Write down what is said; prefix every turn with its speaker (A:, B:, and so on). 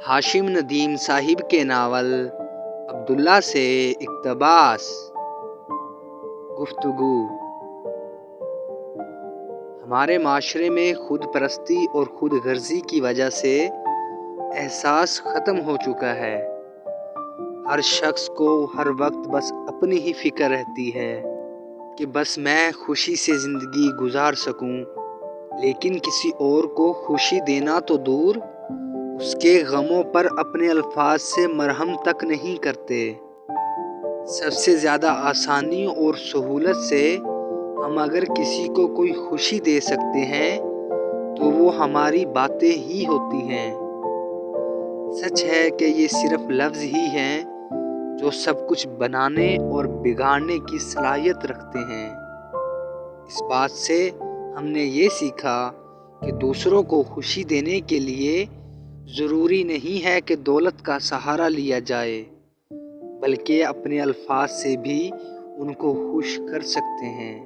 A: ہاشم ندیم صاحب کے ناول عبداللہ سے اقتباس۔ گفتگو۔ ہمارے معاشرے میں خود پرستی اور خود غرضی کی وجہ سے احساس ختم ہو چکا ہے۔ ہر شخص کو ہر وقت بس اپنی ہی فکر رہتی ہے کہ بس میں خوشی سے زندگی گزار سکوں، لیکن کسی اور کو خوشی دینا تو دور، اس کے غموں پر اپنے الفاظ سے مرہم تک نہیں کرتے۔ سب سے زیادہ آسانی اور سہولت سے ہم اگر کسی کو کوئی خوشی دے سکتے ہیں تو وہ ہماری باتیں ہی ہوتی ہیں۔ سچ ہے کہ یہ صرف لفظ ہی ہیں جو سب کچھ بنانے اور بگاڑنے کی صلاحیت رکھتے ہیں۔ اس بات سے ہم نے یہ سیکھا کہ دوسروں کو خوشی دینے کے لیے ضروری نہیں ہے کہ دولت کا سہارا لیا جائے، بلکہ اپنے الفاظ سے بھی ان کو خوش کر سکتے ہیں۔